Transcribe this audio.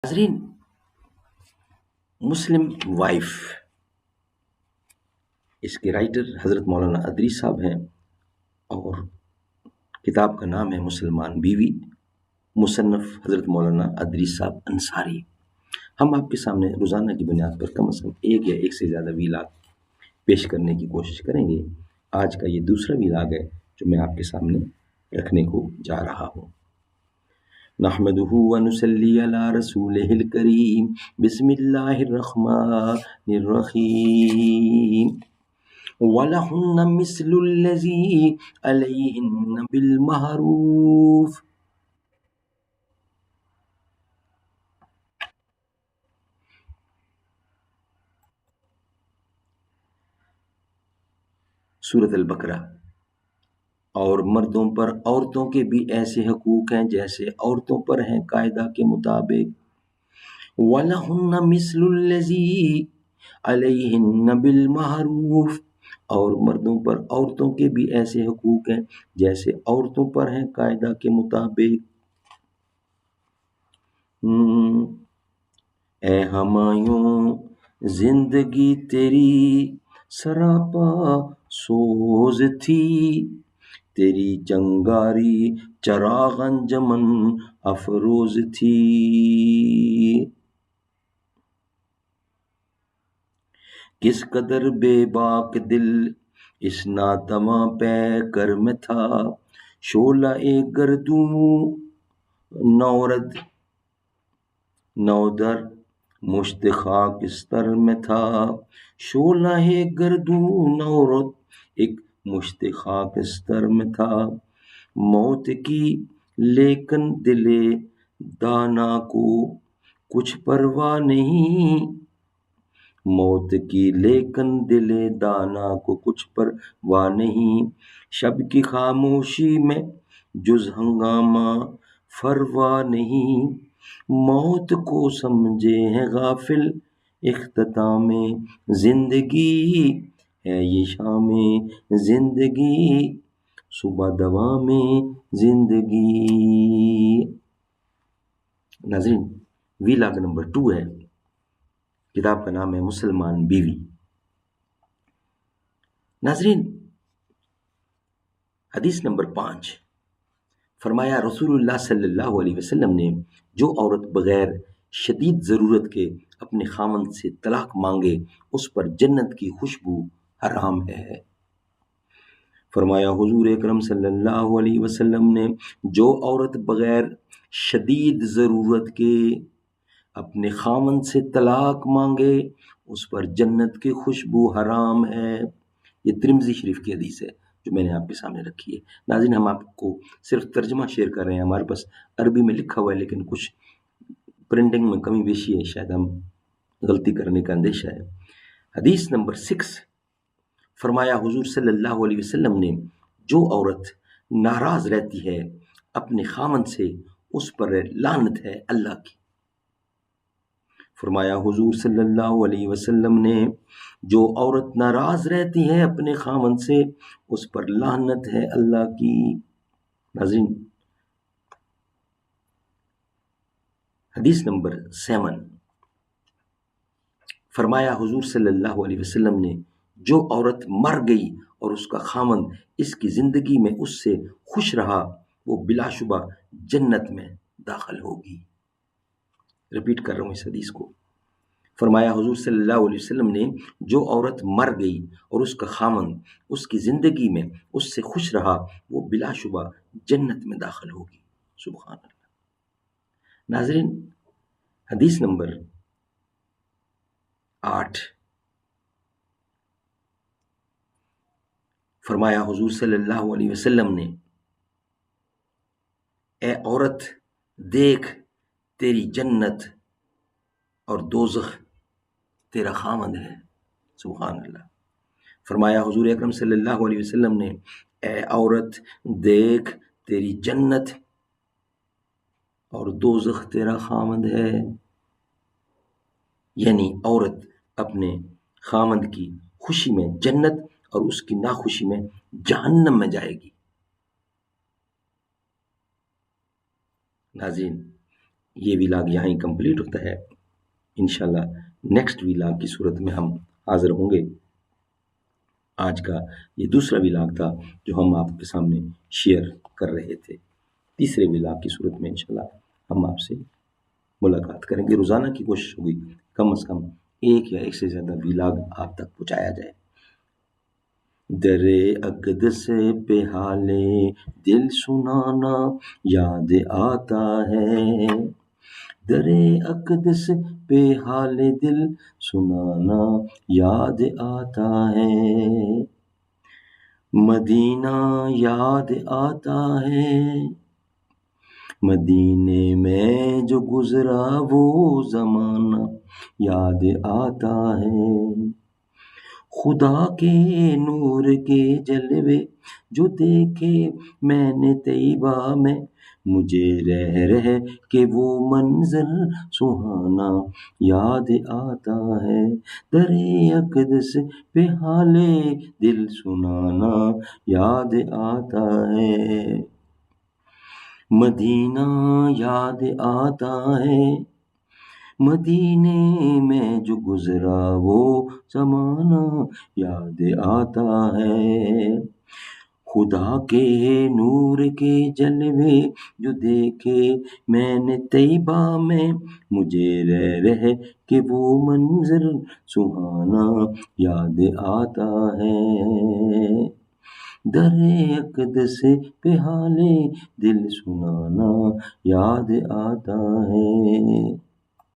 ناظرین، مسلم وائف، اس کے رائٹر حضرت مولانا ادری صاحب ہیں اور کتاب کا نام ہے مسلمان بیوی، مصنف حضرت مولانا ادری صاحب انصاری۔ ہم آپ کے سامنے روزانہ کی بنیاد پر کم از کم ایک یا ایک سے زیادہ ویلاگ پیش کرنے کی کوشش کریں گے۔ آج کا یہ دوسرا ویلاگ ہے جو میں آپ کے سامنے رکھنے کو جا رہا ہوں۔ نحمدہ ونصلی علی رسولہ الکریم، بسم اللہ الرحمن الرحیم۔ وَلَهُنَّ مِثْلُ الَّذِي عَلَيْهِنَّ بِالْمَعْرُوفِ۔ سورۃ البقرہ۔ اور مردوں پر عورتوں کے بھی ایسے حقوق ہیں جیسے عورتوں پر ہیں قاعدہ کے مطابق۔ وَلَهُنَّ مِثْلُ الَّذِي عَلَيْهِنَّ بِالْمَعْرُوفِ۔ اور مردوں پر عورتوں کے بھی ایسے حقوق ہیں جیسے عورتوں پر ہیں قاعدہ کے مطابق۔ اے ہمایوں زندگی تیری سراپا سوز تھی، تیری چنگاری چراغ انجمن افروز تھی۔ کس قدر بے باک دل اس ناتواں پیکر میں تھا، شعلہ گردوں نودر مشت خاکستر میں تھا، شعلہ گردوں نورد ایک مشت خاکستر میں تھا۔ موت کی لیکن دل دانا کو کچھ پرواہ نہیں، موت کی لیکن دل دانا کو کچھ پرواہ نہیں، شب کی خاموشی میں جز ہنگامہ فروا نہیں، موت کو سمجھے ہیں غافل اختتام زندگی، ہے یہ شام زندگی صبح دوام زندگی۔ ناظرین، ویلاگ نمبر 2 ہے، کتاب کا نام ہے مسلمان بیوی۔ ناظرین، حدیث نمبر 5، فرمایا رسول اللہ صلی اللہ علیہ وسلم نے جو عورت بغیر شدید ضرورت کے اپنے خاوند سے طلاق مانگے اس پر جنت کی خوشبو حرام ہے۔ فرمایا حضور اکرم صلی اللہ علیہ وسلم نے جو عورت بغیر شدید ضرورت کے اپنے خاوند سے طلاق مانگے اس پر جنت کی خوشبو حرام ہے۔ یہ ترمذی شریف کی حدیث ہے جو میں نے آپ کے سامنے رکھی ہے۔ ناظرین، ہم آپ کو صرف ترجمہ شیئر کر رہے ہیں، ہمارے پاس عربی میں لکھا ہوا ہے لیکن کچھ پرنٹنگ میں کمی بیشی ہے، شاید ہم غلطی کرنے کا اندیشہ ہے۔ حدیث نمبر 6، فرمایا حضور صلی اللہ علیہ وسلم نے جو عورت ناراض رہتی ہے اپنے خاوند سے اس پر لعنت ہے اللہ کی۔ فرمایا حضور صلی اللہ علیہ وسلم نے جو عورت ناراض رہتی ہے اپنے خاوند سے اس پر لعنت ہے اللہ کی۔ ناظرین، حدیث نمبر 7، فرمایا حضور صلی اللہ علیہ وسلم نے جو عورت مر گئی اور اس کا خاوند اس کی زندگی میں اس سے خوش رہا وہ بلا شبہ جنت میں داخل ہوگی۔ ریپیٹ کر رہا ہوں اس حدیث کو۔ فرمایا حضور صلی اللہ علیہ وسلم نے جو عورت مر گئی اور اس کا خاوند اس کی زندگی میں اس سے خوش رہا وہ بلا شبہ جنت میں داخل ہوگی۔ سبحان اللہ۔ ناظرین، حدیث نمبر 8، فرمایا حضور صلی اللہ علیہ وسلم نے اے عورت دیکھ تیری جنت اور دوزخ تیرا خاوند ہے۔ سبحان اللہ۔ فرمایا حضور اکرم صلی اللہ علیہ وسلم نے اے عورت دیکھ تیری جنت اور دوزخ تیرا خاوند ہے، یعنی عورت اپنے خاوند کی خوشی میں جنت اور اس کی ناخوشی میں جہنم میں جائے گی۔ ناظرین، یہ ویلاگ یہاں ہی کمپلیٹ ہوتا ہے. انشاءاللہ نیکسٹ ویلاگ کی صورت میں ہم حاضر ہوں گے. آج کا یہ دوسرا ویلاگ تھا جو ہم آپ کے سامنے شیئر کر رہے تھے. تیسرے ویلاگ کی صورت میں انشاءاللہ ہم آپ سے ملاقات کریں گے. روزانہ کی کوشش ہوگی کم از کم ایک یا ایک سے زیادہ ویلاگ آپ تک پہنچایا جائے. در اقدس پہ حال دل سنانا یاد آتا ہے. در اقدس پہ حال دل سنانا یاد آتا ہے. مدینہ یاد آتا ہے. مدینے میں جو گزرا وہ زمانہ یاد آتا ہے. خدا کے نور کے جلوے جو دیکھے میں نے طیبہ میں، مجھے رہ کے وہ منظر سہانا یاد آتا ہے. در اقدس پہ حال دل سنانا یاد آتا ہے. مدینہ یاد آتا ہے. مدینے میں جو گزرا وہ زمانہ یاد آتا ہے. خدا کے نور کے جلوے جو دیکھے میں نے طیبہ میں، مجھے رہ کے وہ منظر سہانا یاد آتا ہے. در اقدس پہ حال دل سنانا یاد آتا ہے.